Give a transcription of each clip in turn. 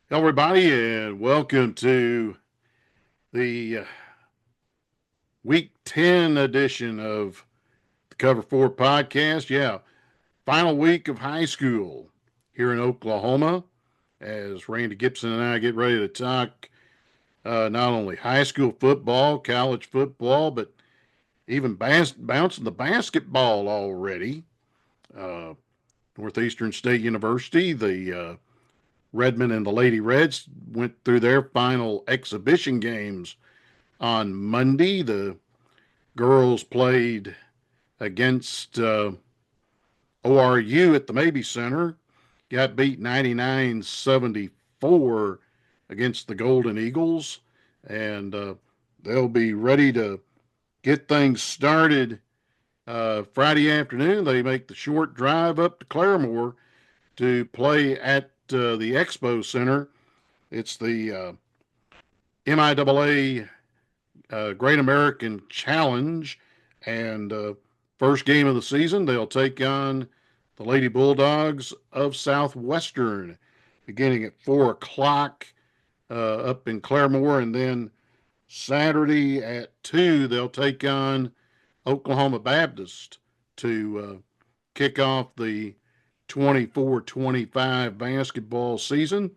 Hello, everybody, and welcome to the Week 10 edition of the Cover 4 podcast. Yeah, final week of high school here in Oklahoma as Randy Gibson and I get ready to talk not only high school football, college football, but even bouncing the basketball already. Uh, Northeastern State University, the Redmen and the Lady Reds went through their final exhibition games on Monday. The girls played against ORU at the Mabee Center, got beat 99-74 against the Golden Eagles, and they'll be ready to get things started Friday afternoon. They make the short drive up to Claremore to play at the Expo Center. It's the MIAA Great American Challenge, and first game of the season, they'll take on the Lady Bulldogs of Southwestern beginning at 4 o'clock up in Claremore, and then Saturday at 2, they'll take on Oklahoma Baptist to kick off the 24-25 basketball season.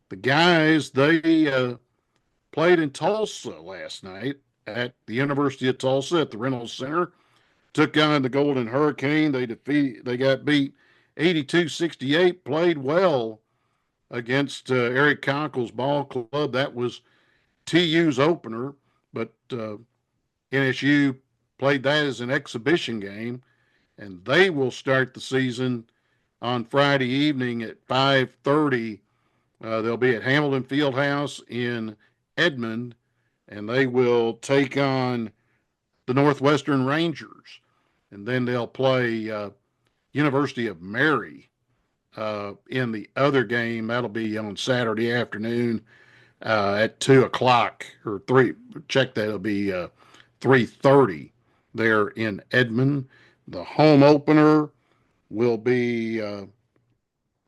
The guys, they played in Tulsa last night at the University of Tulsa at the Reynolds Center. Took on the Golden Hurricane. They got beat 82-68. Played well against Eric Cockle's ball club. That was TU's opener, but NSU played that as an exhibition game, and they will start the season on Friday evening at 5:30. They'll be at Hamilton Fieldhouse in Edmond, and they will take on the Northwestern Rangers. And then they'll play University of Mary in the other game. That'll be on Saturday afternoon at 2 o'clock or 3. Check that. It'll be 3:30 there in Edmond. The home opener will be the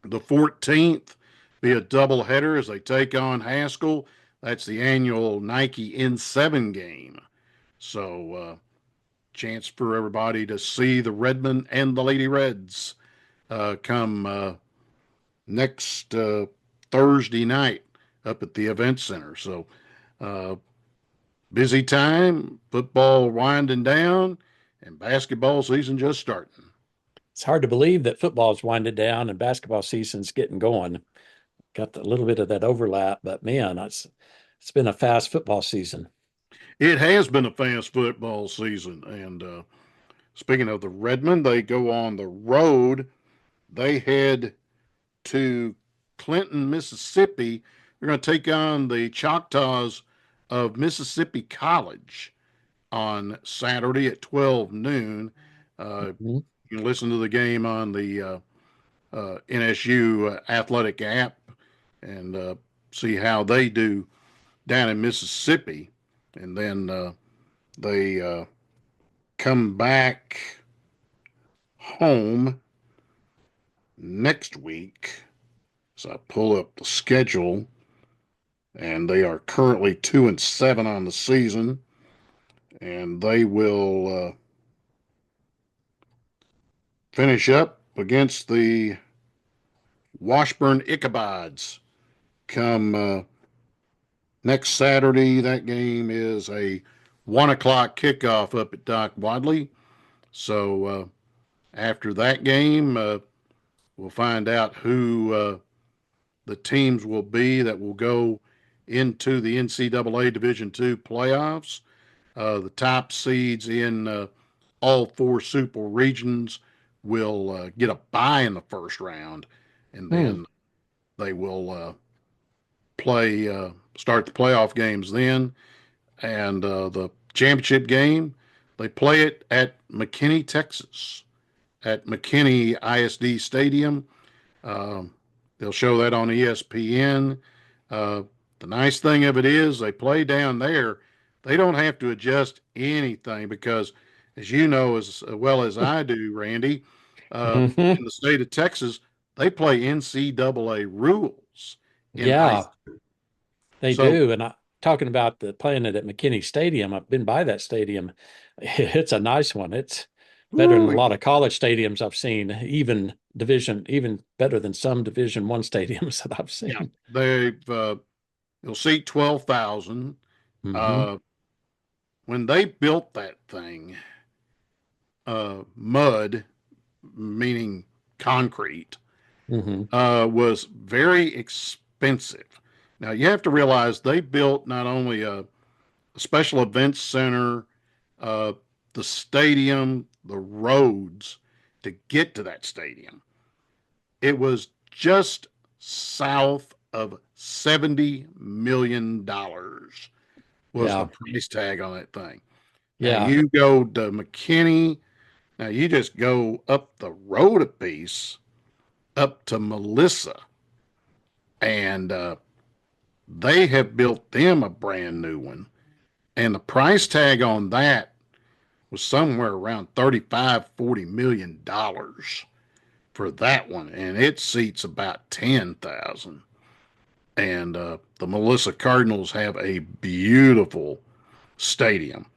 14th, be a doubleheader as they take on Haskell. That's the annual Nike N7 game. So, chance for everybody to see the Redmen and the Lady Reds come next Thursday night up at the event center. So, busy time, football winding down, and basketball season just starting. It's hard to believe that football's winding down and basketball season's getting going. Got a little bit of that overlap, but man, it's been a fast football season. It has been a fast football season. And speaking of the Redmen, they go on the road. They head to Clinton, Mississippi. They're going to take on the Choctaws of Mississippi College on Saturday at 12 noon. You can listen to the game on the NSU Athletic app and see how they do down in Mississippi. And then they come back home next week. So I pull up the schedule, and they are currently 2-7 on the season, and they will finish up against the Washburn Ichabods come next Saturday. That game is a 1 o'clock kickoff up at Doc Wadley. So after that game, we'll find out who the teams will be that will go into the NCAA Division II playoffs. The top seeds in all 4 super regions will get a bye in the first round, and then they will start the playoff games then. And the championship game, they play it at McKinney, Texas, at McKinney ISD Stadium. They'll show that on ESPN. The nice thing of it is they play down there. They don't have to adjust anything because, as you know as well as I do, Randy, Hmm. in the state of Texas, they play NCAA rules in high Yeah, school. they So, do. And talking about the playing it at McKinney Stadium, I've been by that stadium. It's a nice one. It's better than a woo, lot of college stadiums I've seen, even better than some Division I stadiums that I've yeah, seen. they'll seat 12,000. Hmm. Uh, when they built that thing, mud, meaning concrete, Hmm. was very expensive. Now you have to realize they built not only a special events center, uh, the stadium, the roads to get to that stadium. It was just south of $70 million was the Yeah, price tag on that thing. Now yeah, you go to McKinney. Now you just go up the road a piece up to Melissa, and they have built them a brand new one. And the price tag on that was somewhere around 35, $40 million for that one. And it seats about 10,000. And the Melissa Cardinals have a beautiful stadium.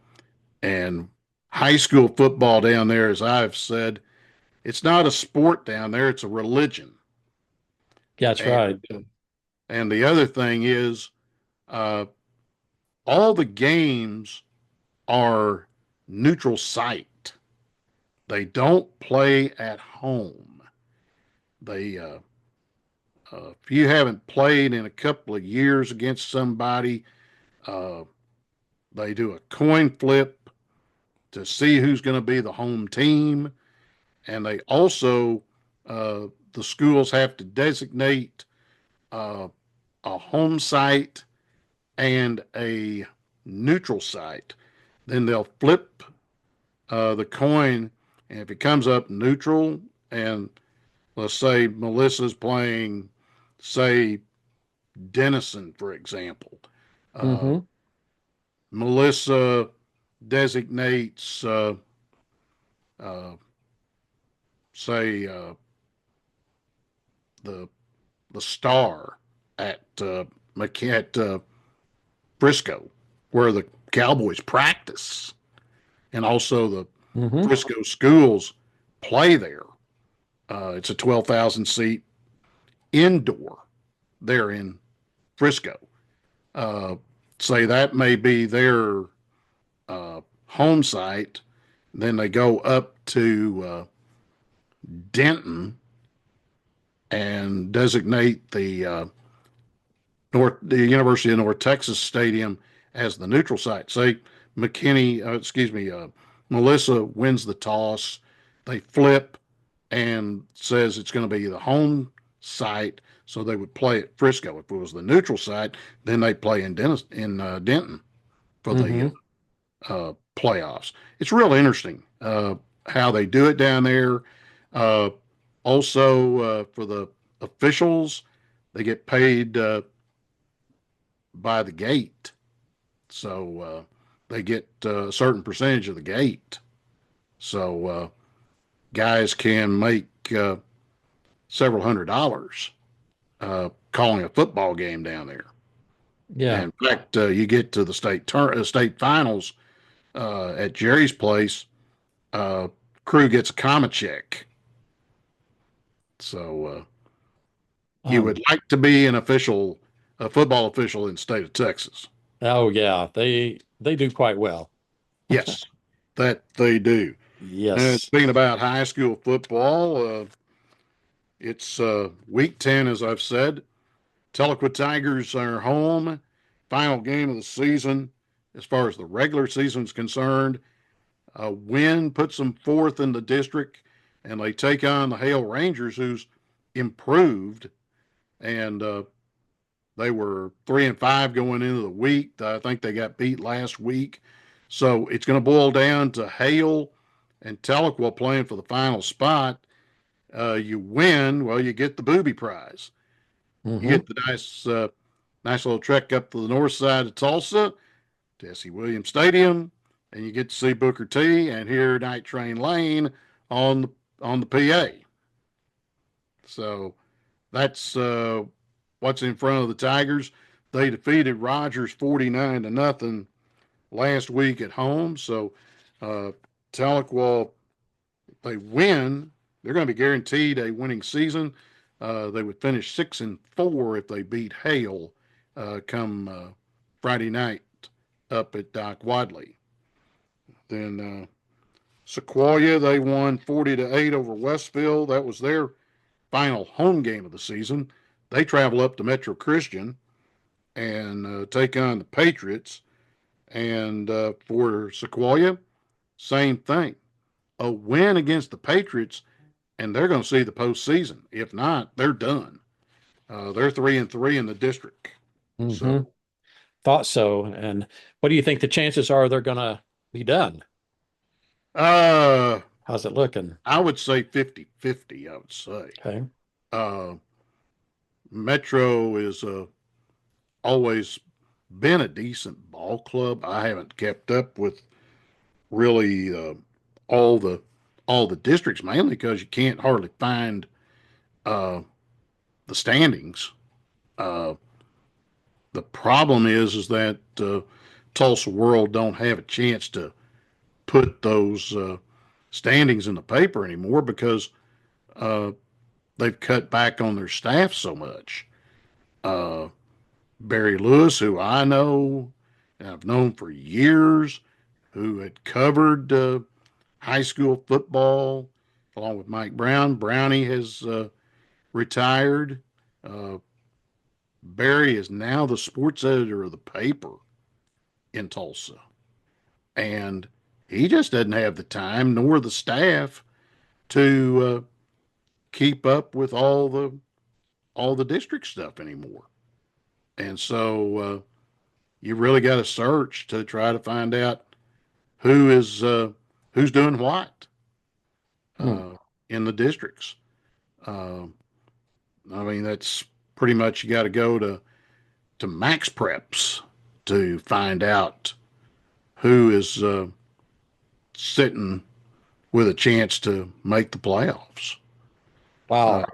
And high school football down there, as I've said, it's not a sport down there, it's a religion. that's And right. and the other thing is, uh, all the games are neutral site. They don't play at home. They if you haven't played in a couple of years against somebody, uh, they do a coin flip to see who's going to be the home team, and they also the schools have to designate uh, a home site and a neutral site. Then they'll flip the coin, and if it comes up neutral, and let's say Melissa's playing, say, Denison, for example, uh, Hmm. Melissa designates, uh, say, the the star at at Frisco, where the Cowboys practice, and also the Hmm. Frisco schools play there. It's a 12,000 seat indoor there in Frisco. Uh, Say that may be their home site. Then they go up to Denton and designate the University of North Texas Stadium as the neutral site. Say Melissa wins the toss. They flip and says it's going to be the home site, so they would play at Frisco. If it was the neutral site, then they play in Denton for the Hmm. playoffs. It's real interesting how they do it down there. Uh, Also, for the officials, they get paid by the gate, so they get a certain percentage of the gate. So guys can make several $100s calling a football game down there. Yeah. And in fact, you get to the state finals at Jerry's place, uh, crew gets a comma check. So you would Um, like to be a football official in the state of Texas. oh yeah, they do quite well. Yes, that they do. And Yes. speaking about high school football, it's week 10, as I've said. Tahlequah Tigers are home. Final game of the season, as far as the regular season is concerned. A win puts them fourth in the district, and they take on the Hale Rangers, who's improved. And they were 3-5 going into the week. I think they got beat last week. So it's going to boil down to Hale and Tahlequah playing for the final spot. You win, well, you get the booby prize. You Hmm. get the nice nice little trek up to the north side of Tulsa to S.C. Williams Stadium, and you get to see Booker T and hear Night Train Lane on the PA. So that's what's in front of the Tigers. They defeated Rogers 49-0 last week at home. So Tahlequah, they win, they're going to be guaranteed a winning season. They would finish 6-4 if they beat Hale come Friday night up at Doc Wadley. Then Sequoia, they won 40-8 over Westville. That was their final home game of the season. They travel up to Metro Christian and take on the Patriots. And for Sequoia, same thing. A win against the Patriots, and they're going to see the postseason. If not, they're done. They're 3-3 in the district. Mm-hmm. So thought so. And what do you think the chances are they're going to be done? How's it looking? I would say 50-50, I would say. Okay. Metro is always been a decent ball club. I haven't kept up with really all the districts, mainly because you can't hardly find the standings. The problem is that Tulsa World don't have a chance to put those standings in the paper anymore because they've cut back on their staff so much. Barry Lewis, who I know and I've known for years, who had covered high school football along with Mike Brown. Brownie has retired. Barry is now the sports editor of the paper in Tulsa. And he just doesn't have the time nor the staff to keep up with all the district stuff anymore. And so you really got to search to try to find out who's doing what in the districts. I mean, that's pretty much you got to go to Max Preps to find out who is sitting with a chance to make the playoffs. Wow.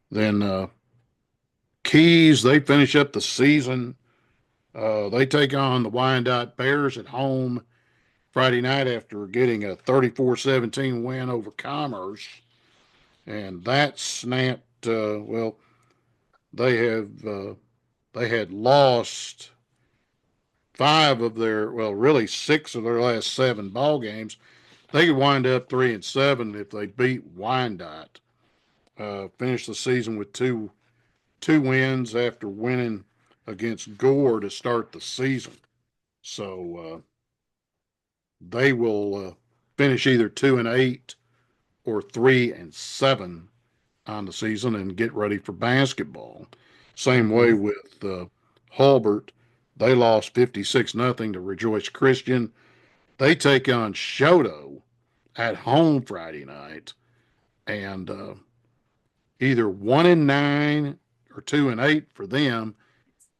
Then Keys, they finish up the season. They take on the Wyandotte Bears at home Friday night after getting a 34-17 win over Commerce. And that snapped, they had lost really 6 of their last 7 ball games. They could wind up 3-7 if they beat Wyandotte. Finish the season with two wins after winning against Gore to start the season. So they will finish either 2-8 or 3-7 on the season and get ready for basketball. Same way with Hulbert. They lost 56-0 to Rejoice Christian. They take on Shoto at home Friday night, and either 1-9 or 2-8 for them,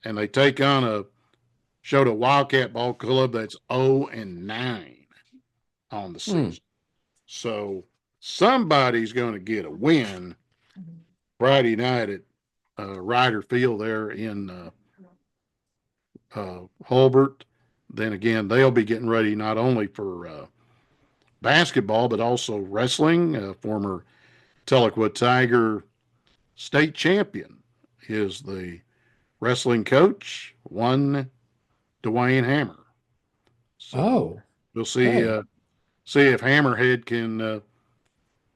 and they take on a Shoto Wildcat Ball Club that's 0-9 on the season. So somebody's going to get a win Friday night at Ryder Field there in Hulbert. Then again, they'll be getting ready not only for basketball, but also wrestling. Former Tahlequah Tiger state champion is the wrestling coach, one Dwayne Hammer. So we'll see if Hammerhead can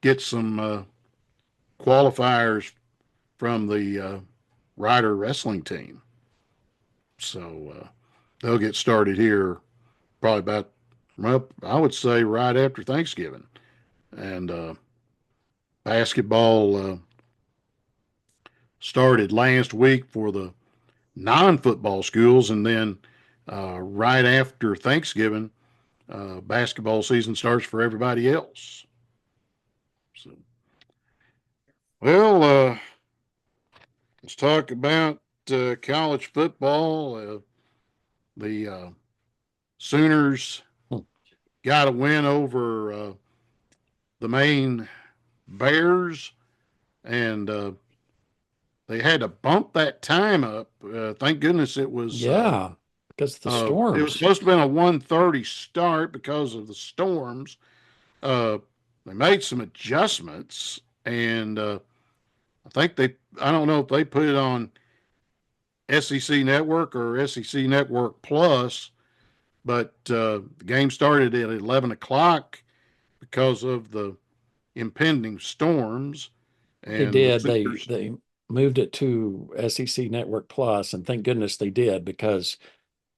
get some qualifiers from the Ryder wrestling team. So they'll get started here probably about, I would say, right after Thanksgiving. And basketball started last week for the non-football schools, and then right after Thanksgiving, basketball season starts for everybody else. So, well, let's talk about college football. The Sooners Hmm. got a win over the Maine Bears, and they had to bump that time up. Thank goodness Yeah, because the it was storms. supposed to be a 1:30 start because of the storms. Uh, they made some adjustments, and I think I don't know if they put it on SEC Network or SEC Network Plus, but the game started at 11 o'clock because of the impending storms. They And the did. They Sooners, they moved it to SEC Network Plus, and thank goodness they did because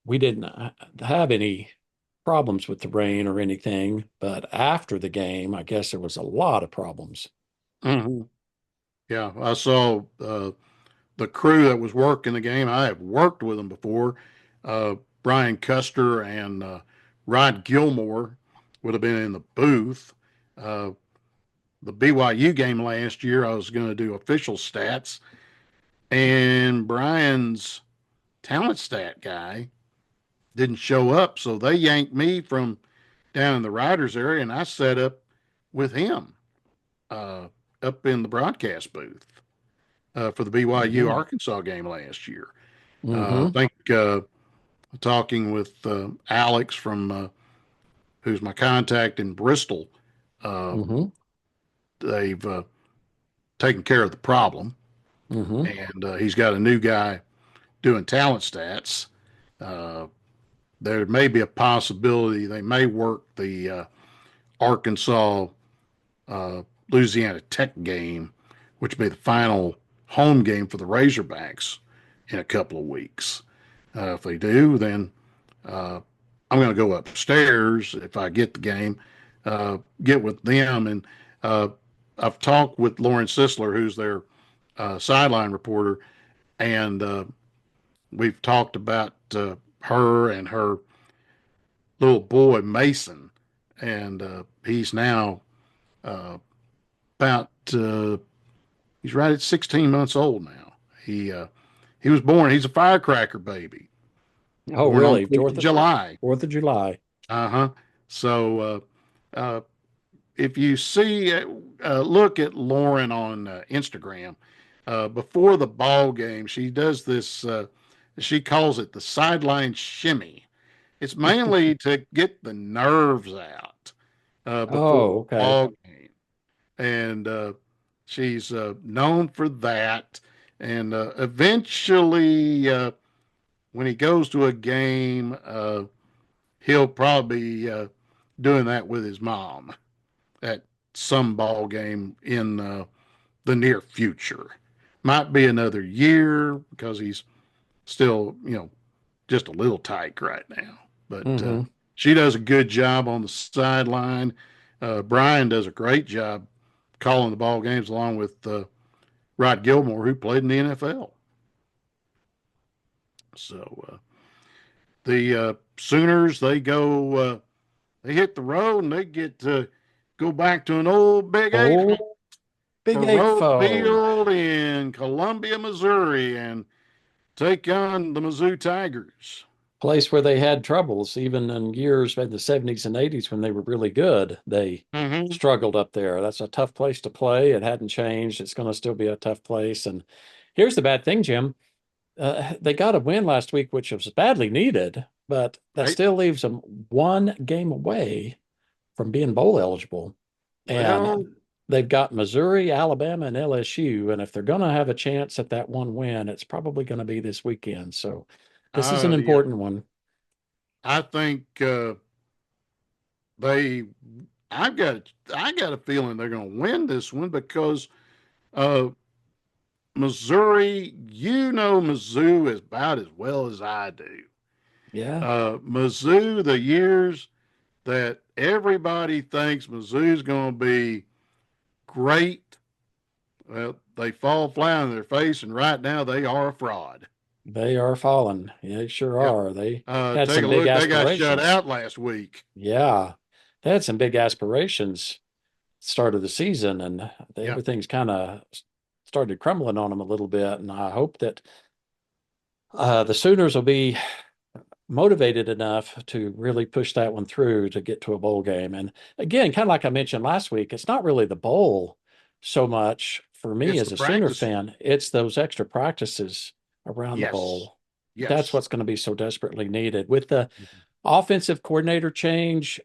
we didn't have any problems with the rain or anything. But after the game, I guess there was a lot of problems. Mhm. Yeah, I saw the crew that was working the game. I have worked with them before. Brian Custer and Rod Gilmore would have been in the booth. Uh, the BYU game last year, I was going to do official stats, and Brian's talent stat guy didn't show up, so they yanked me from down in the writers area, and I set up with him uh, up in the broadcast booth for the BYU Hmm. Arkansas game last year. I Hmm. think talking with Alex from who's my contact in Bristol, uh, Hmm. they've taken care of the problem, Hmm. and he's got a new guy doing talent stats. Uh, there may be a possibility they may work the Arkansas uh, Louisiana Tech game, which will be the final home game for the Razorbacks in a couple of weeks. If they do, then uh, I'm going to go upstairs if I get the game, get with them. And uh, I've talked with Lauren Sisler, who's their sideline reporter, and we've talked about her and her little boy, Mason. And he's now uh, about he's right at 16 months old now. He uh, he was born. He's a firecracker baby, Oh, born on really? 4th of July. Fourth of July. Uh-huh. So if you see, look at Lauren on Instagram. Before the ball game, she does this. She calls it the sideline shimmy. It's mainly to get the nerves out before Oh, the okay. ball game, and she's known for that. And eventually, when he goes to a game, he'll probably be doing that with his mom at some ball game in the near future. Might be another year because he's still, just a little tight right now. But Hmm. she does a good job on the sideline. Brian does a great job calling the ball games along with Rod Gilmore, who played in the NFL. So the Sooners, they hit the road and they get to go back to an old Big Eight home Oh, Big for Eight Road foe. Field in Columbia, Missouri, and take on the Mizzou Tigers. Place where they had troubles, even in years in the 70s and 80s when they were really good. They Mm-hmm. struggled up there. That's a tough place to play. It hadn't changed. It's going to still be a tough place. And here's the bad thing, Jim. They got a win last week, which was badly needed, but that Right. still leaves them one game away from being bowl eligible. Well, And they've got Missouri, Alabama, and LSU. And if they're going to have a chance at that one win, it's probably going to be this weekend. So this is an yeah, important one. I think they. I got a feeling they're going to win this one because uh, Missouri. Mizzou as about as well as I do. Yeah, Mizzou, the years that everybody thinks Mizzou's going to be great, well, they fall flat on their face, and right now they are a fraud. they are falling. Yeah, they sure Yep. are. They had Take some a big look. They got shut aspirations. out last week. Yeah, they had some big aspirations start of the season, and Yep. everything's kind of started crumbling on them a little bit. And I hope that The Sooners will be motivated enough to really push that one through to get to a bowl game. And again, kind of like I mentioned last week, it's not really the bowl so much for me It's as the a Sooner practice. fan, it's those extra practices around the Yes. bowl. That's Yes. what's going to be so desperately needed. With the offensive coordinator change,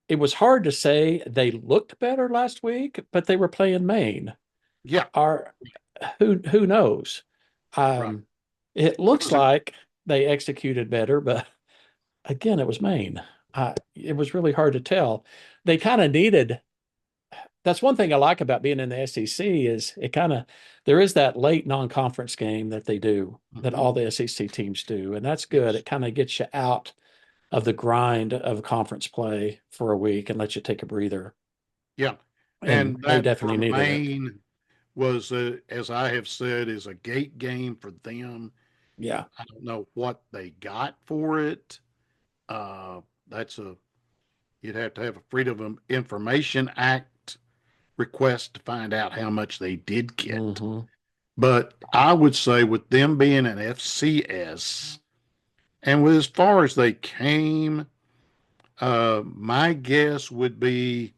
it was hard to say they looked better last week, but they were playing Maine. Yeah. Are who knows? Right. Um, it What looks was it? like they executed better, but again, it was Maine. It was really hard to tell. They kind of needed. That's one thing I like about being in the SEC is it kind of there is that late non-conference game that they do that Hmm. all the SEC teams do, and that's good. Yes. It kind of gets you out of the grind of conference play for a week and lets you take a breather. Yeah. And And they that for definitely needed it. Maine was, as I have said, is a gate game for them. Yeah, I don't know what they got for it. That's a You'd have to have a Freedom of Information Act request to find out how much they did get. hmm But I would say with them being an FCS and with as far as they came, my guess would be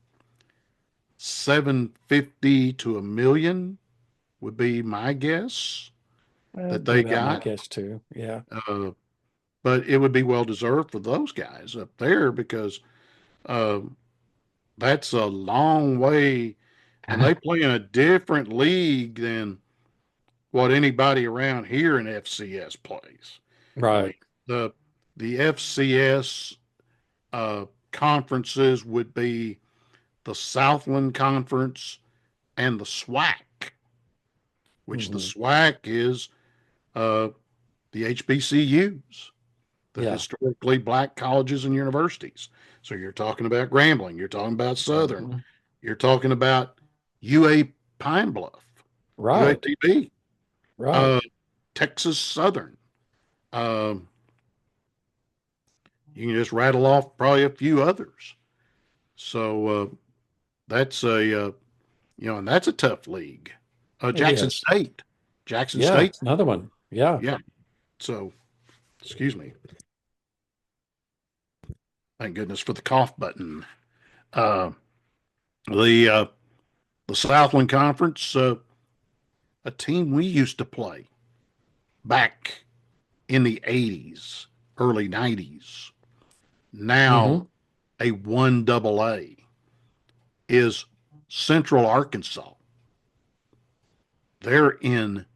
750 to a million would be my guess that I'd be they about my got. guess too. Yeah. Uh, but it would be well deserved for those guys up there because uh, that's a long way, and they play in a different league than what anybody around here in FCS plays. I mean, Right. the FCS conferences would be the Southland Conference and the SWAC, which the hmm SWAC is uh, the HBCUs, the Yeah. historically black colleges and universities. So you're talking about Grambling, you're talking about Southern, hmm you're talking about UA Pine Bluff, Right. UAPB, Right. uh, Texas Southern. Um, you can just rattle off probably a few others. So that's and that's a tough league. It is. Jackson Yeah. State, It's another one. Yeah. yeah. So excuse me. Thank goodness for the cough button. Uh, the the Southland Conference, a team we used to play back in the '80s, early '90s. Now hmm a one double A is Central Arkansas. They're in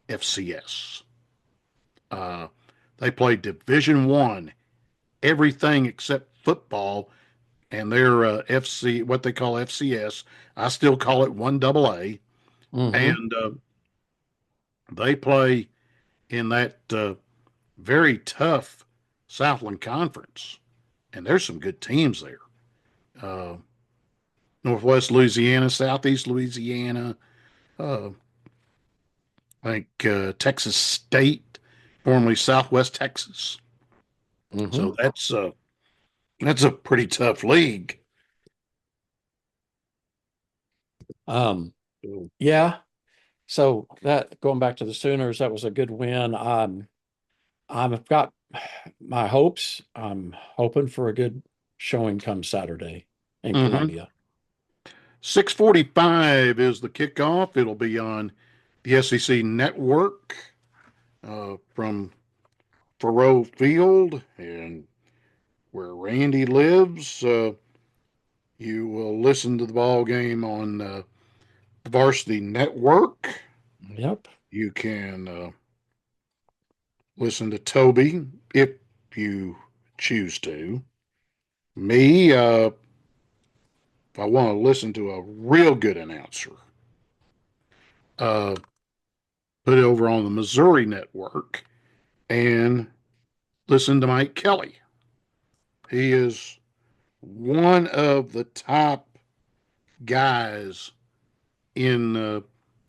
FCS. Uh, they play Division One, everything except football, and they're FC, what they call FCS. I still call it one double A, hmm and they play in that very tough Southland Conference, and there's some good teams there. Uh, Northwest Louisiana, Southeast Louisiana, uh, I think Texas State, formerly Southwest Texas. hmm So that's a pretty tough league. Um, yeah. So that going back to the Sooners, that was a good win. I've got my hopes. I'm hoping for a good showing come Saturday in Mm-hmm. Columbia. 6:45 is the kickoff. It'll be on the SEC Network from Faroe Field and where Randy lives. You will listen to the ball game on the Varsity Network. Yep. You can listen to Toby if you choose to. Me, if I want to listen to a real good announcer, uh, put it over on the Missouri Network and listen to Mike Kelly. He is one of the top guys in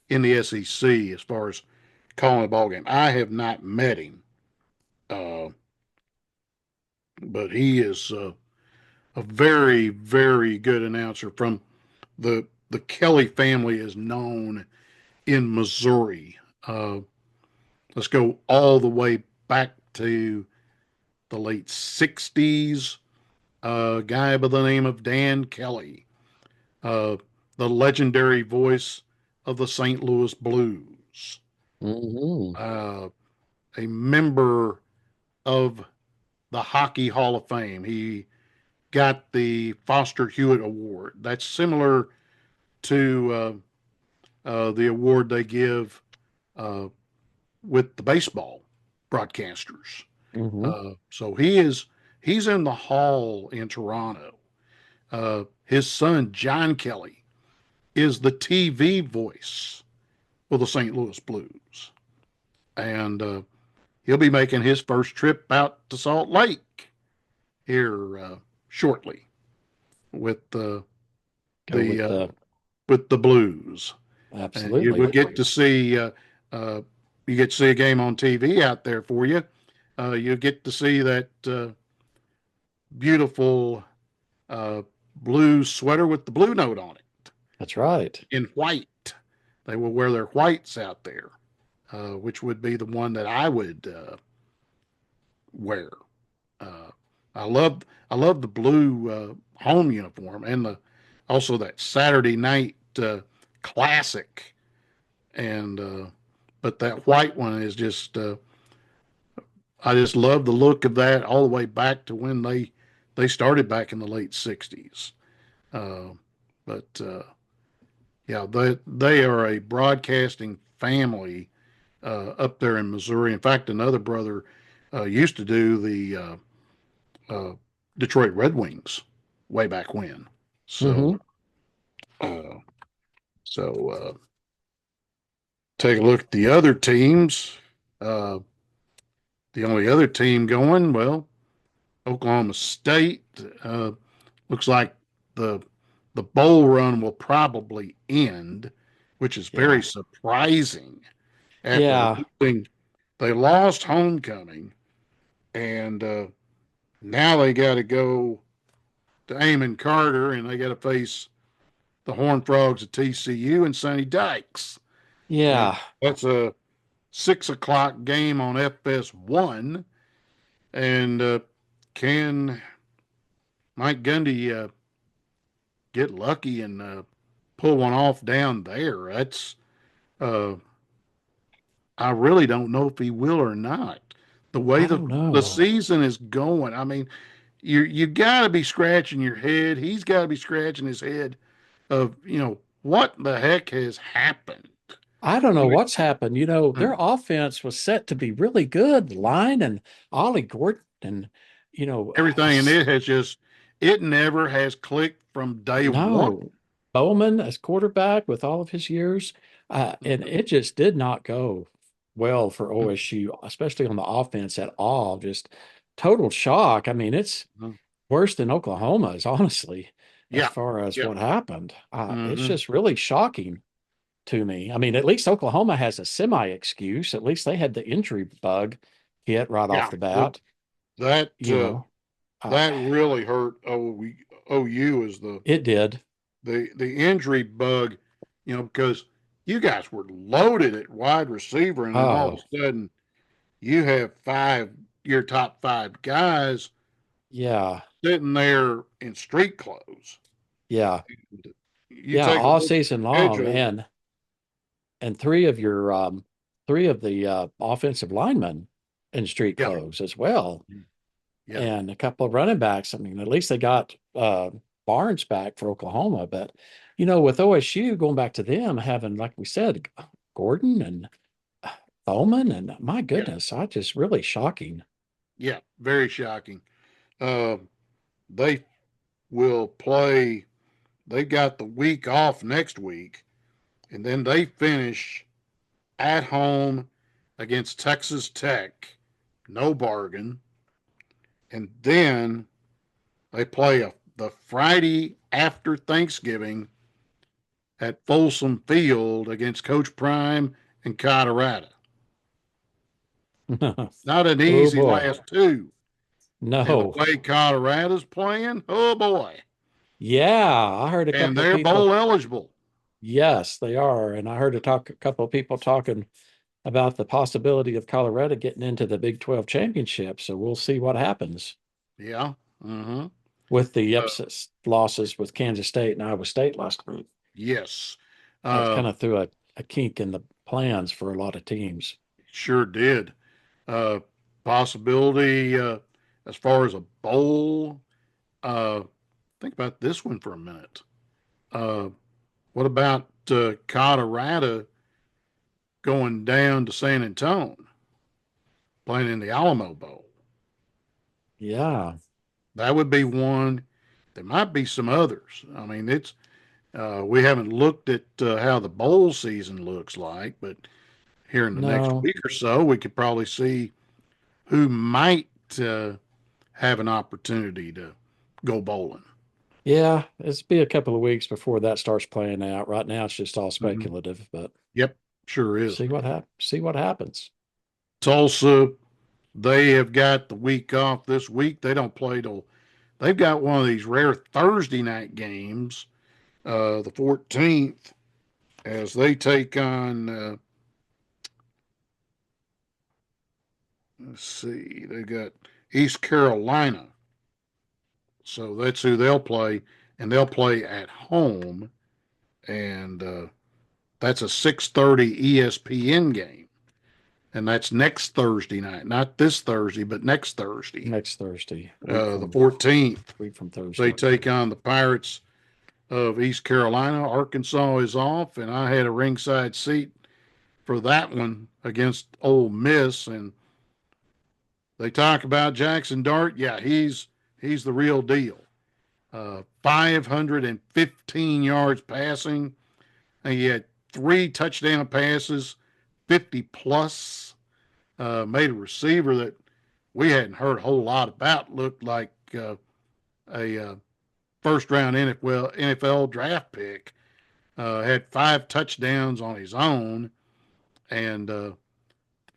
in the SEC as far as calling a ball game. I have not met him, uh, but he is a very very good announcer. From the Kelly family is known in Missouri. Let's go all the way back to the late 60s. A guy by the name of Dan Kelly, uh, the legendary voice of the St. Louis Blues, Hmm. uh, a member of the Hockey Hall of Fame. He got the Foster Hewitt Award. That's similar to the award they give uh, with the baseball broadcasters. Hmm. So he's in the hall in Toronto. His son John Kelly is the TV voice for the St. Louis Blues, and he'll be making his first trip out to Salt Lake here shortly with Go the with the with the Blues, and you will absolutely. get to see uh, you get to see a game on TV out there for you. You get to see that beautiful uh, blue sweater with the blue note on it That's right. in white. They will wear their whites out there, which would be the one that I would wear. Uh, I love the blue home uniform and the also that Saturday night classic, and but that white one is just I just love the look of that all the way back to when they started back in the late '60s. Uh, but yeah, they are a broadcasting family up there in Missouri. In fact, another brother used to do the uh, Detroit Red Wings way back when. So, Hmm. uh, so take a look at the other teams. Uh, the only other team going, well, Oklahoma State. Looks like the the bowl run will probably end, which is very Yeah. surprising after Yeah. losing. They lost homecoming, and now they got to go to Amon Carter, and they got to face the Horned Frogs at TCU and Sonny Dykes. And Yeah. that's a 6 o'clock game on FS1. And can Mike Gundy get lucky and pull one off down there? Uh, I really don't know if he will or not. The way I don't the know. season is going, I mean, you got to be scratching your head. He's got to be scratching his head of what the heck has happened. I don't I know mean, what's happened. You know, their hmm, offense was set to be really good. Line and Ollie Gordon, and everything in it has just it never has clicked from day one. no, Bowman as quarterback with all of his years, and it just did not go well for OSU, especially on the offense at all. Just total shock. I mean, it's worse than Oklahoma's, honestly, as Yeah, far as yeah. what happened. It's Hmm. just really shocking to me. I mean, at least Oklahoma has a semi excuse. At least they had the injury bug hit right off Yeah. the Well, bat. that You know, that uh, really hurt OU is it did. the injury bug, because you guys were loaded at wide receiver, and then all of Oh, a sudden you have your top five guys yeah, sitting there in street clothes. yeah, You yeah, take a all look at season the long, schedule. and three of the offensive linemen in street Yeah, clothes as well, yeah, and a couple of running backs. I mean, at least they got Barnes back for Oklahoma, but with OSU going back to them having, like we said, Gordon and Bowman, and my yeah, goodness, I just really shocking. yeah. Very shocking. Uh, they will play. They got the week off next week, and then they finish at home against Texas Tech. No bargain. And then they play the Friday after Thanksgiving at Folsom Field against Coach Prime and Colorado. Not an Oh easy boy. last two. And the No. way Colorado's playing, oh boy. Yeah, I heard a And couple of they're bowl people. eligible. Yes, they are. And I heard a couple of people talking about the possibility of Colorado getting into the Big 12 championship. So we'll see what happens Yeah. Mm-hmm. with the upset losses with Kansas State and Iowa State last week. Yes. That Uh, kind of threw a kink in the plans for a lot of teams. sure did. Uh, Possibility as far as a bowl. Think about this one for a minute. Uh, what about Colorado going down to San Antonio, playing in the Alamo Bowl? Yeah. That would be one. There might be some others. I mean, it's we haven't looked at how the bowl season looks like, but here in the next No. week or so, we could probably see who might have an opportunity to go bowling. Yeah. It's be a couple of weeks before that starts playing out. Right now, it's just all Mhm. speculative, but Yep, sure is. see what happens. Tulsa, they have got the week off this week. They don't play till they've got one of these rare Thursday night games, the 14th, as they take on, let's see, they got East Carolina. So that's who they'll play, and they'll play at home. And that's a 6:30 ESPN game. And that's next Thursday night, not this Thursday, but next Thursday, Next Thursday, the 14th. week from They Thursday. take on the Pirates of East Carolina. Arkansas is off, and I had a ringside seat for that one against Ole Miss. And they talk about Jackson Dart. Yeah, he's the real deal. 515 yards passing. And he had 3 touchdown passes, 50 plus. Made a receiver that we hadn't heard a whole lot about. Looked like a first round NFL draft pick. Had 5 touchdowns on his own and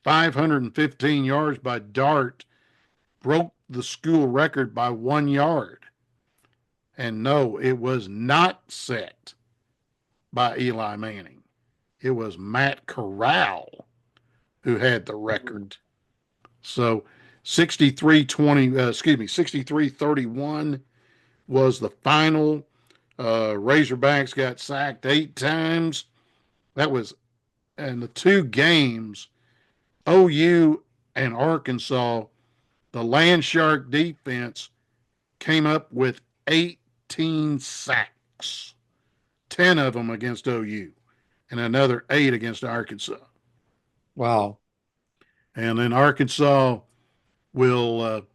515 yards by Dart, broke the school record by 1 yard. And no, it was not set by Eli Manning. It was Matt Corral who had the record. So 63-31 was the final. Razorbacks got sacked 8 times. That was, and the two games, OU and Arkansas, the Land Shark defense came up with 18 sacks, 10 of them against OU, and another 8 against Arkansas. Wow. And then Arkansas will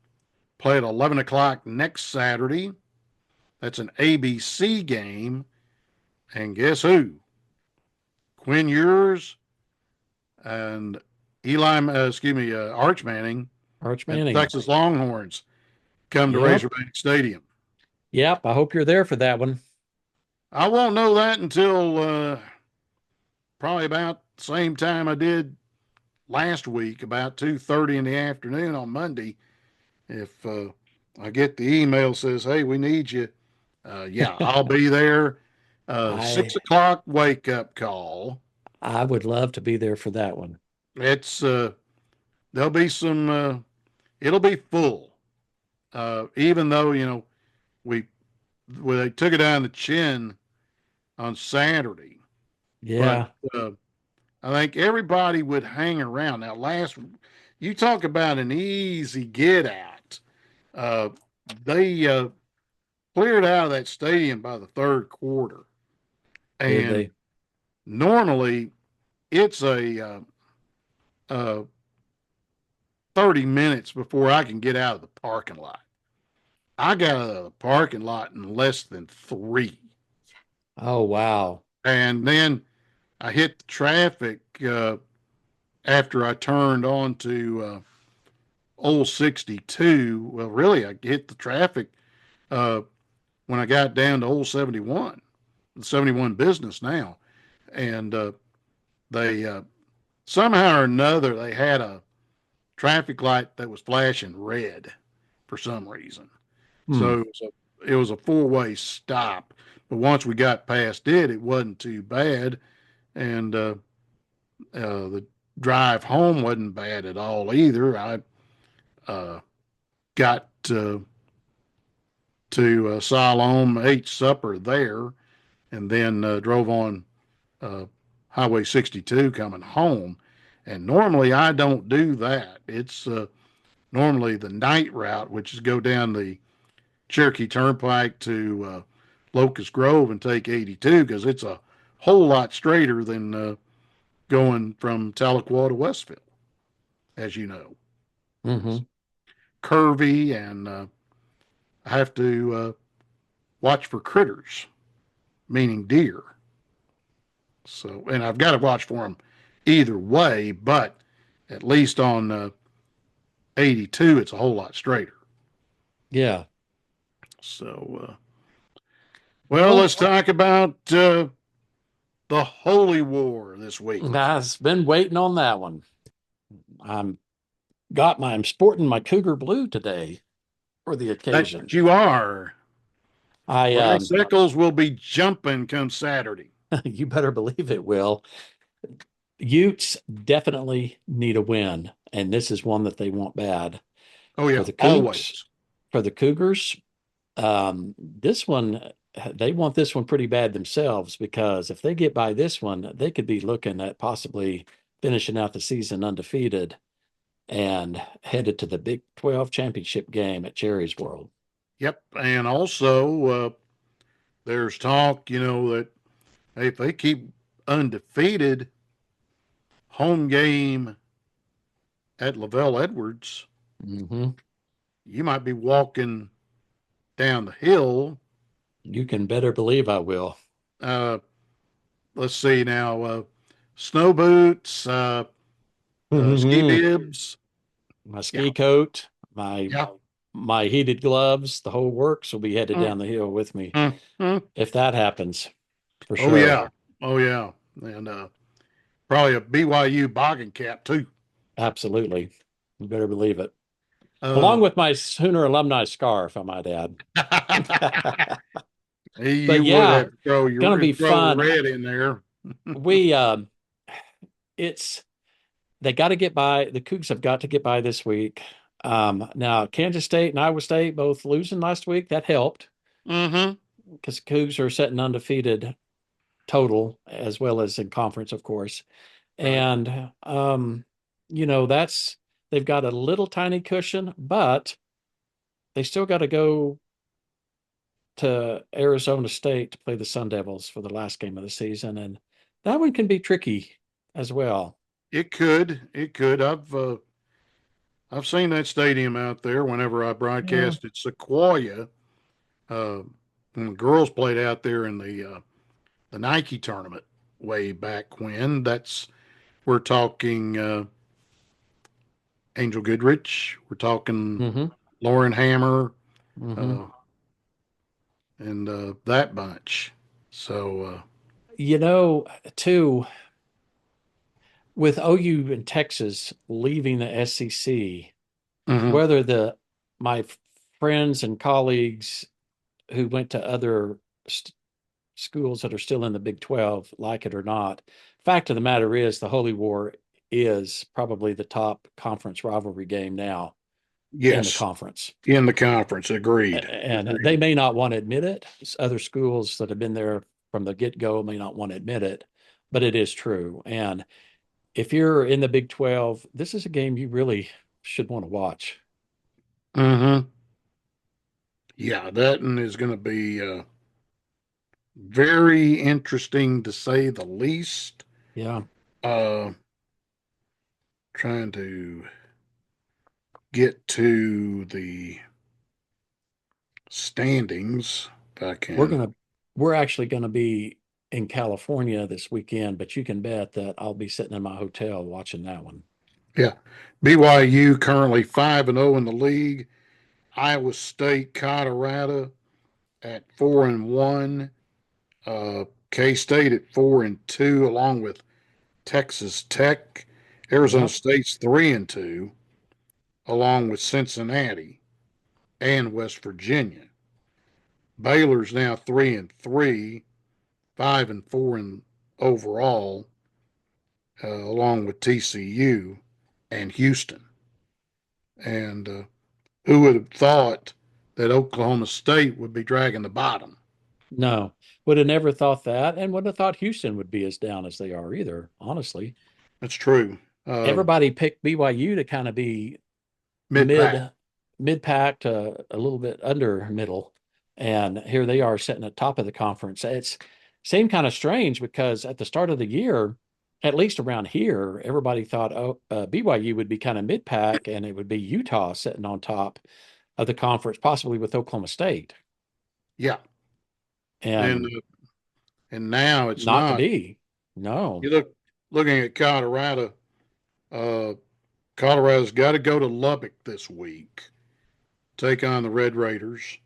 play at 11 o'clock next Saturday. That's an ABC game. And guess who? Quinn Ewers and Arch Manning Arch and the Manning. Texas Longhorns come to Yep. Razorback Stadium. Yep. I hope you're there for that one. I won't know that until probably about the same time I did last week, about 2:30 in the afternoon on Monday. If I get the email says, "Hey, we need you," yeah, I'll be there. I 6 o'clock wake up call. I would love to be there for that one. It's there'll be some. It'll be full. Even though we they took it on the chin on Saturday, but Yeah. I think everybody would hang around. Now, you talk about an easy get out. Uh, they cleared out of that stadium by the third quarter, Did and they? normally it's a 30 minutes before I can get out of the parking lot. I got out of the parking lot in less than 3. Oh, wow. And then I hit the traffic after I turned on to Old 62. Well, really, I hit the traffic uh, when I got down to Old 71, the 71 business now. And they somehow or another, they had a traffic light that was flashing red for some reason. Hmm. So it was a 4-way stop. But once we got past it, it wasn't too bad. And the drive home wasn't bad at all either. I uh, got to Siloam, ate supper there, and then drove on uh, Highway 62 coming home. And normally I don't do that. It's normally the night route, which is go down the Cherokee Turnpike to Locust Grove and take 82 because it's a whole lot straighter than going from Tahlequah to Westville, as you know. It's Hmm. curvy, and I have to watch for critters, meaning deer. So, and I've got to watch for them either way, but at least on 82, it's a whole lot straighter. Yeah. So, well, Well, let's talk about the Holy War this week. I've been waiting on that one. I'm sporting my Cougar blue today for the That occasion. you are. I Bicycles will be jumping come Saturday. You better believe it will. Utes definitely need a win, and this is one that they want bad. Oh, For yeah, the Cougs, always. for the Cougars, this one they want this one pretty bad themselves because if they get by this one, they could be looking at possibly finishing out the season undefeated and headed to the Big 12 championship game at Jerry's World. Yep. And also, there's talk, that hey, if they keep undefeated, home game at Lavelle Edwards, Hmm. you might be walking down the hill. You can better believe I will. Uh, let's see now, snow boots, ski My bibs. Yeah. ski coat, my Yeah. my heated gloves, the whole works will be headed Mm, down the hill with me mm, mm. if that happens, for Oh, sure. yeah. Oh, yeah. And probably a BYU bogging cap, too. Absolutely. You better believe it. Uh, Along with my Sooner alumni scarf, I might add. But you would yeah, have to throw gonna your be throw fun. red in there. We it's they got to get by. The Cougs have got to get by this week. Now Kansas State and Iowa State both losing last week. That helped Mm-hmm. because Cougs are sitting undefeated total as well as in conference, of course. Right. And that's they've got a little tiny cushion, but they still got to go to Arizona State to play the Sun Devils for the last game of the season, and that one can be tricky as well. It could. It could. I've seen that stadium out there whenever I Yeah. broadcast at Sequoia. Uh, when the girls played out there in the Nike tournament way back when. That's we're talking Angel Goodrich. We're talking Hmm. Lauren Hammer Hmm. uh, and that bunch. So You know, too, with OU and Texas leaving the SEC, mhm. whether my friends and colleagues who went to other schools that are still in the Big 12 like it or not, fact of the matter is the Holy War is probably the top conference rivalry game now in the Yes, conference. in the conference. Agreed. And they Agreed. may not want to admit it. Other schools that have been there from the get go may not want to admit it, but it is true. And if you're in the Big 12, this is a game you really should want to watch. Mm-hmm. Yeah, that one is going to be very interesting to say the least. Yeah, Uh, trying to get to the standings if I we're can. gonna we're actually gonna be in California this weekend, but you can bet that I'll be sitting in my hotel watching that one. Yeah, BYU currently 5-0 in the league. Iowa State, Colorado at 4-1. K State at 4-2, along with Texas Tech. Arizona Yep. State's 3-2, along with Cincinnati and West Virginia. Baylor's now 3-3, 5-4 in overall, along with TCU and Houston. And who would have thought that Oklahoma State would be dragging the bottom? No, would have never thought that, and would have thought Houston would be as down as they are either, honestly. That's true. Everybody picked BYU to kind of be Mid pack. mid mid pack to a little bit under middle, and here they are sitting at top of the conference. It's seemed kind of strange because at the start of the year, at least around here, everybody thought BYU would be kind of mid pack, and it would be Utah sitting on top of the conference, possibly with Oklahoma State, Yeah. And and and now it's not to not. be. No. You looking at Colorado. Uh, Colorado's got to go to Lubbock this week, take on the Red Raiders.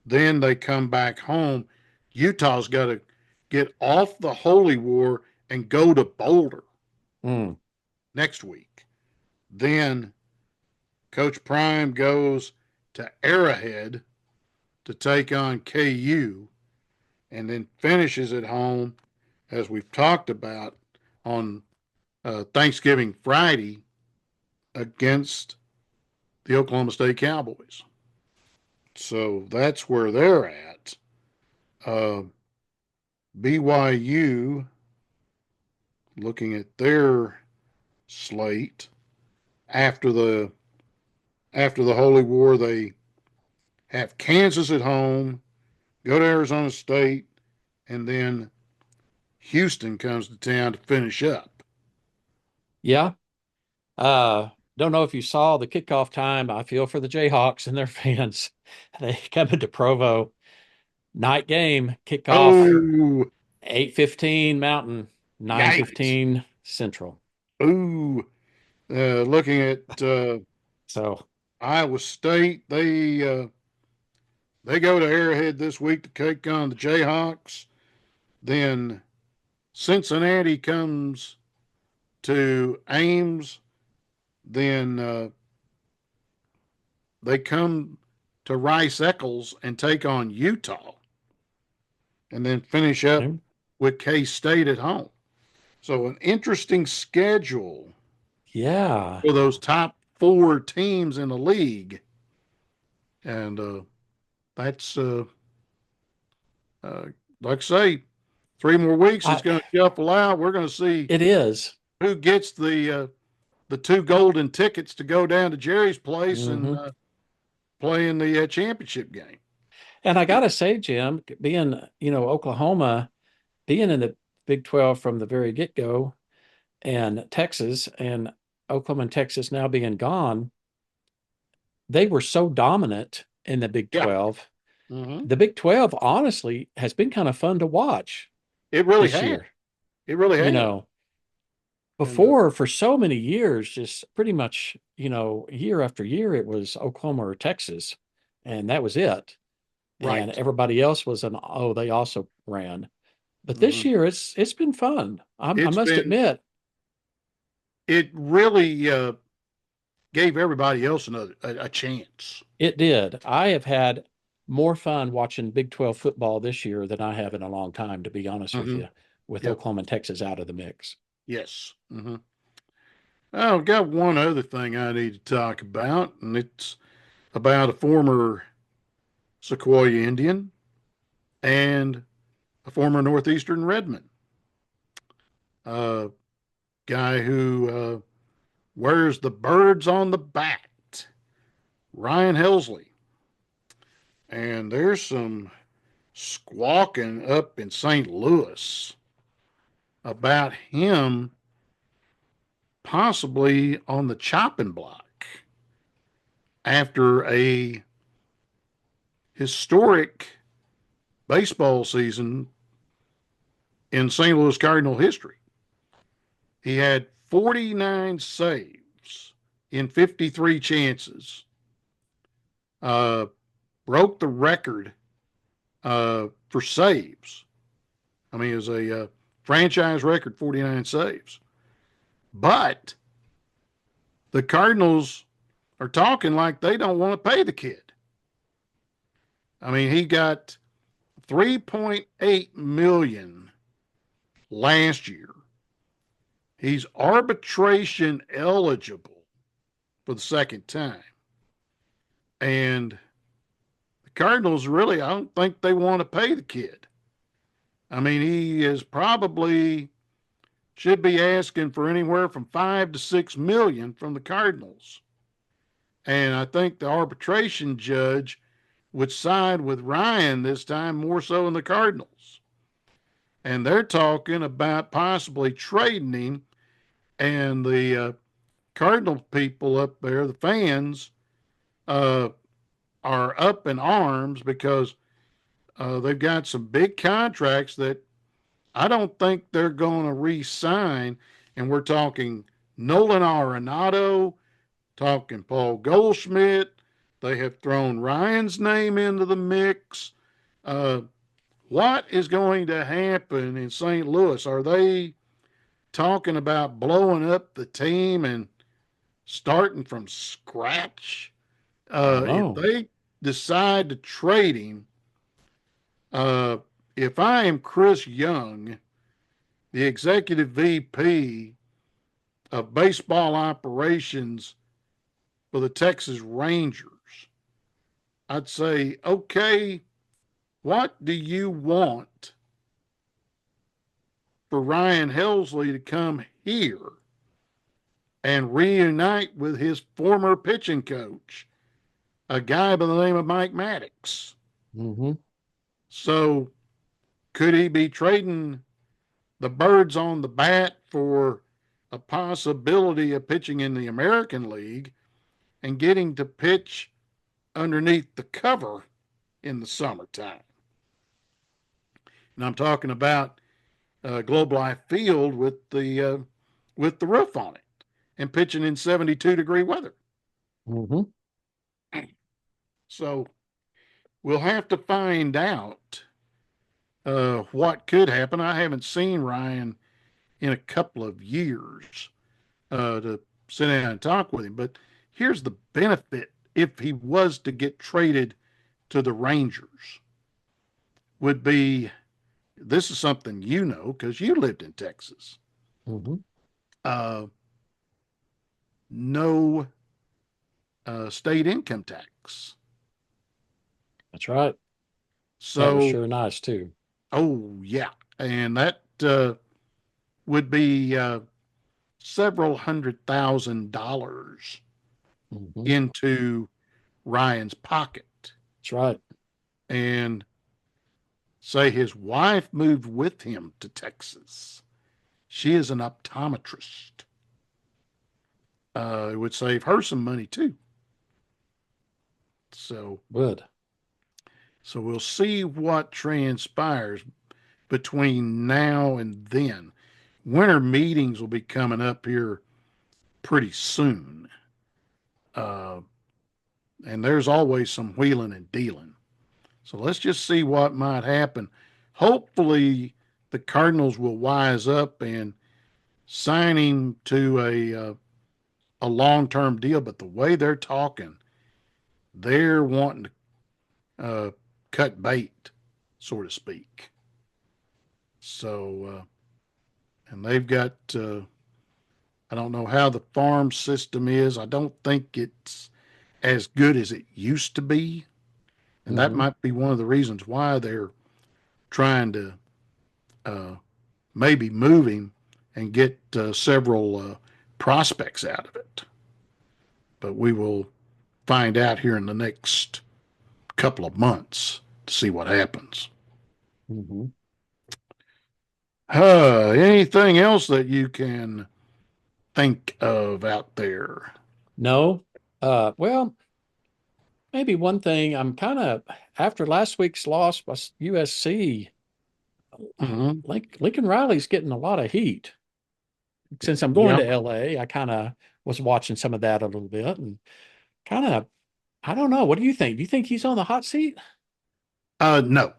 Then they come back home. Utah's got to get off the Holy War and go to Boulder Mm. next week. Then Coach Prime goes to Arrowhead to take on KU and then finishes at home, as we've talked about, on Thanksgiving Friday against the Oklahoma State Cowboys. So that's where they're at. Uh, BYU, looking at their slate after the Holy War, they have Kansas at home, go to Arizona State, and then Houston comes to town to finish up. Yeah. Don't know if you saw the kickoff time. I feel for the Jayhawks and their fans. They come into Provo, night game, kickoff Oh, 8:15 Mountain, yikes. 9:15 Central. Ooh, looking at So, Iowa State, they go to Arrowhead this week to take on the Jayhawks. Then Cincinnati comes to Ames. Then they come to Rice Eccles and take on Utah, and then finish up with K State at home. So an interesting schedule yeah. for those top four teams in the league, and that's uh, like I say, 3 more weeks it's I, going to shuffle out. We're going to see it is. who gets the two golden tickets to go down to Jerry's place and Hmm. play in the championship game. And I gotta say, Jim, being, Oklahoma, being in the Big 12 from the very get-go, and Texas and Oklahoma and Texas now being gone, they were so dominant in the Big Yeah. 12. Mm-hmm. The Big 12, honestly, has been kind of fun to watch It really this has. year. It really You has. know, And before, for so many years, just pretty much, year after year, it was Oklahoma or Texas, and that was it. And right. everybody else was they also ran. But this Mm-hmm. year, it's been fun. I It's must been, admit, it really gave everybody else a chance. it did. I have had more fun watching Big 12 football this year than I have in a long time, to be honest with Mm-hmm. you, with Yep. Oklahoma and Texas out of the mix. Yes. Mm-hmm. Oh, I've got one other thing I need to talk about, and it's about a former Sequoia Indian and a former Northeastern Redman. Guy who wears the birds on the bat, Ryan Helsley. And there's some squawking up in St. Louis about him possibly on the chopping block after a historic baseball season in St. Louis Cardinal history. He had 49 saves in 53 chances, uh, broke the record for saves. I mean, it was a franchise record, 49 saves. But the Cardinals are talking like they don't want to pay the kid. I mean, he got 3.8 million last year. He's arbitration eligible for the second time. And the Cardinals really, I don't think they want to pay the kid. I mean, he is probably should be asking for anywhere from 5 to 6 million from the Cardinals. And I think the arbitration judge would side with Ryan this time more so than the Cardinals. And they're talking about possibly trading him. And the Cardinal people up there, the fans, uh, are up in arms because they've got some big contracts that I don't think they're going to re-sign. And we're talking Nolan Arenado, talking Paul Goldschmidt. They have thrown Ryan's name into the mix. Uh, what is going to happen in St. Louis? Are they talking about blowing up the team and starting from scratch? I don't If know. they decide to trade him, uh, if I am Chris Young, the executive VP of baseball operations for the Texas Rangers, I'd say, okay, what do you want for Ryan Helsley to come here and reunite with his former pitching coach, a guy by the name of Mike Maddox? Mm-hmm. So could he be trading the birds on the bat for a possibility of pitching in the American League and getting to pitch underneath the cover in the summertime? And I'm talking about Globe Life Field with the roof on it and pitching in 72-degree weather. Mm-hmm. So we'll have to find out what could happen. I haven't seen Ryan in a couple of years to sit down and talk with him. But here's the benefit if he was to get traded to the Rangers would be this is something you know because you lived in Texas. Mm-hmm. Uh, no state income tax. That's right. That was So, sure nice too. oh, yeah. And that would be several $100,000 Mm-hmm. into Ryan's pocket. That's right. And say his wife moved with him to Texas. She is an optometrist. It would save her some money too. So, Good. so we'll see what transpires between now and then. Winter meetings will be coming up here pretty soon. Uh, and there's always some wheeling and dealing. So let's just see what might happen. Hopefully, the Cardinals will wise up and sign him to a long term deal. But the way they're talking, they're wanting to cut bait, so to speak. So, and they've got, I don't know how the farm system is. I don't think it's as good as it used to be. And that Mm-hmm. might be one of the reasons why they're trying to uh, maybe move him and get several prospects out of it. But we will find out here in the next couple of months to see what happens. Mm-hmm. Anything else that you can think of out there? No. Well, maybe one thing I'm kind of after last week's loss by USC, Mm-hmm. Lincoln Riley's getting a lot of heat. Since I'm going Yeah. to LA, I kind of was watching some of that a little bit and kind of, I don't know. What do you think? Do you think he's on the hot seat? No,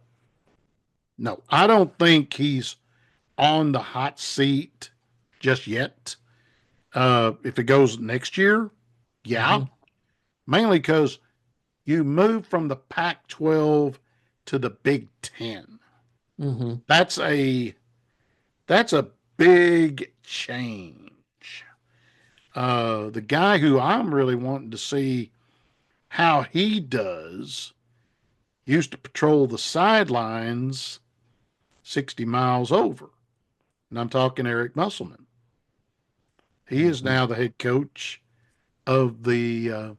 no. I don't think he's on the hot seat just yet. If it goes next year, yeah. Mm-hmm. Mainly because you move from the Pac-12 to the Big Ten. Mm-hmm. That's a big change. The guy who I'm really wanting to see how he does used to patrol the sidelines 60 miles over. And I'm talking Eric Musselman. He is Mhm. now the head coach of the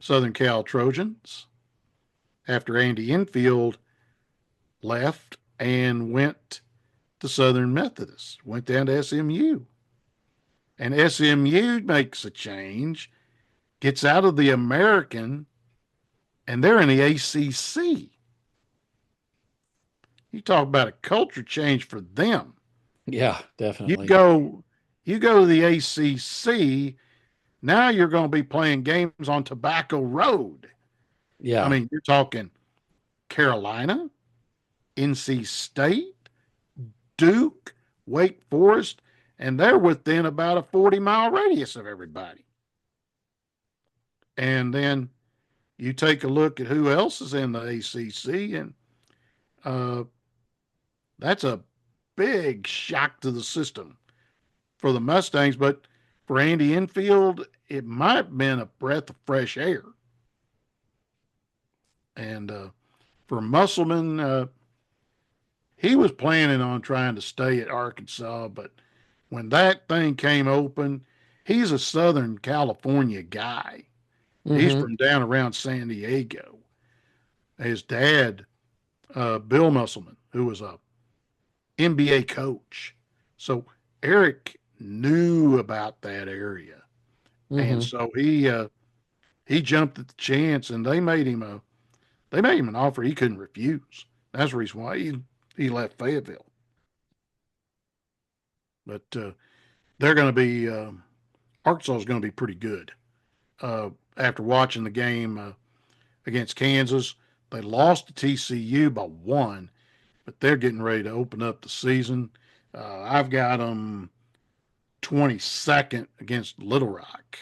Southern Cal Trojans after Andy Enfield left and went to Southern Methodist, went down to SMU. And SMU makes a change, gets out of the American, and they're in the ACC. You talk about a culture change for them. Yeah, You definitely. go, you go to the ACC. Now you're going to be playing games on Tobacco Road. I Yeah. mean, you're talking Carolina, NC State, Duke, Wake Forest, and they're within about a 40-mile radius of everybody. And then you take a look at who else is in the ACC, and uh, that's a big shock to the system for the Mustangs. But for Andy Enfield, it might have been a breath of fresh air. And for Musselman, he was planning on trying to stay at Arkansas, but when that thing came open, he's a Southern California guy. He's Hmm. from down around San Diego. His dad, Bill Musselman, who was a NBA coach. So Eric knew about that area, and Hmm. so he jumped at the chance, and they made him an offer he couldn't refuse. That's the reason why he left Fayetteville. But they're going to be Arkansas is going to be pretty good. After watching the game against Kansas, they lost to TCU by one, but they're getting ready to open up the season. I've got them 22nd against Little Rock.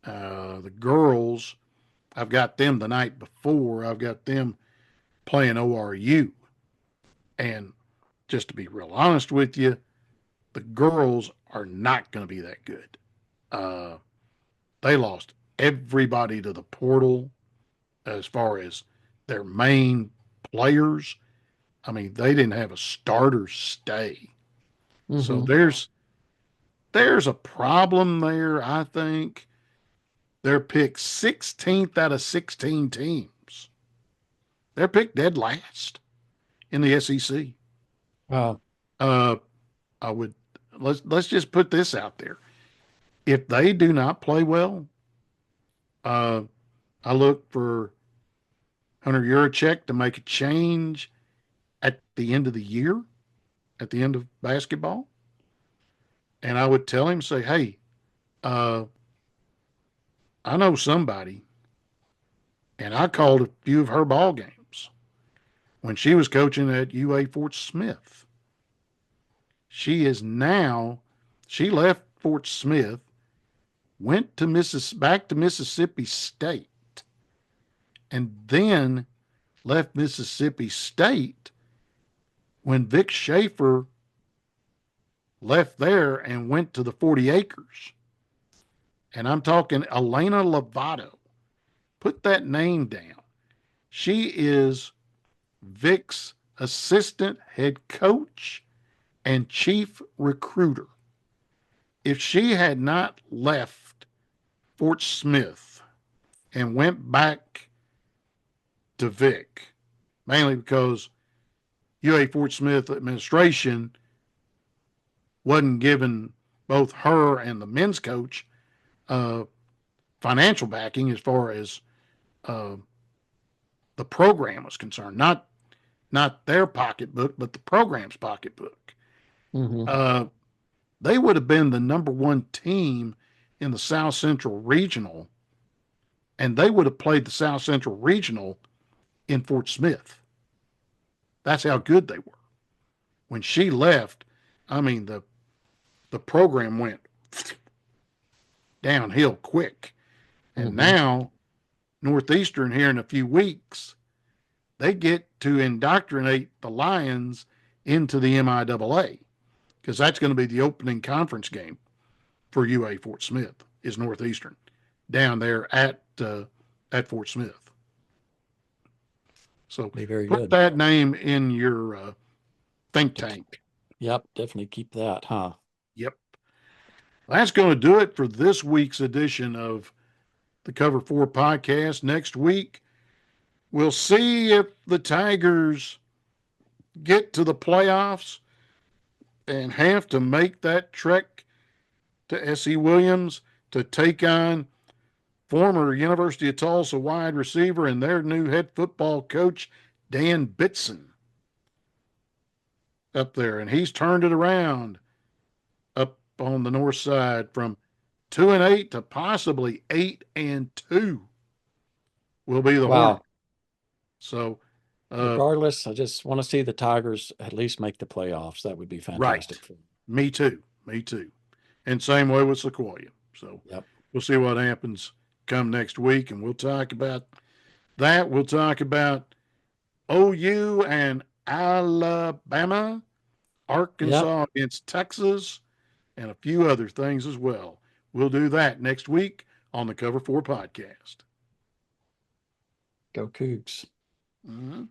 The girls, I've got them the night before. I've got them playing ORU. And just to be real honest with you, the girls are not going to be that good. Uh, they lost everybody to the portal as far as their main players. I mean, they didn't have a starter stay. So Hmm. there's a problem there, I think. They're picked 16th out of 16 teams. They're picked dead last in the SEC. Wow. Uh, I would let's just put this out there. If they do not play well, uh, I look for Hunter Yurachek to make a change at the end of the year, at the end of basketball, and I would tell him, say, "Hey, uh, I know somebody, and I called a few of her ball games when she was coaching at UA Fort Smith. She is now, she left Fort Smith, went to back to Mississippi State, and then left Mississippi State when Vic Schaefer left there and went to the 40 acres. And I'm talking Elena Lovato. Put that name down. She is Vic's assistant head coach and chief recruiter. If she had not left Fort Smith and went back to Vic, mainly because UA Fort Smith administration wasn't giving both her and the men's coach uh, financial backing as far as uh, the program was concerned, not their pocketbook, but the program's pocketbook. Hmm. Uh, they would have been the number one team in the South Central Regional, and they would have played the South Central Regional in Fort Smith. That's how good they were. When she left, I mean the program went downhill quick, and Hmm. now Northeastern here in a few weeks they get to indoctrinate the Lions into the MIAA. because that's going to be the opening conference game for UA Fort Smith is Northeastern down there at Fort Smith. So Be very put good. that name in your think tank. Yep, definitely keep that, huh? Yep. That's going to do it for this week's edition of the Cover 4 podcast. Next week, we'll see if the Tigers get to the playoffs and have to make that trek to S.E. Williams to take on former University of Tulsa wide receiver and their new head football coach, Dan Bitson, up there. And he's turned it around up on the north side from 2-8 to possibly 8-2 will be the Hornets. Wow. So, Regardless, I just want to see the Tigers at least make the playoffs. That would be fantastic right. for them. Me too. Me too. And same way with Sequoia. So Yep. we'll see what happens come next week, and we'll talk about that. We'll talk about OU and Alabama, Arkansas against Texas, and a few other things as well. We'll do that next week on the Cover 4 podcast. Go Cougs. Mm-hmm.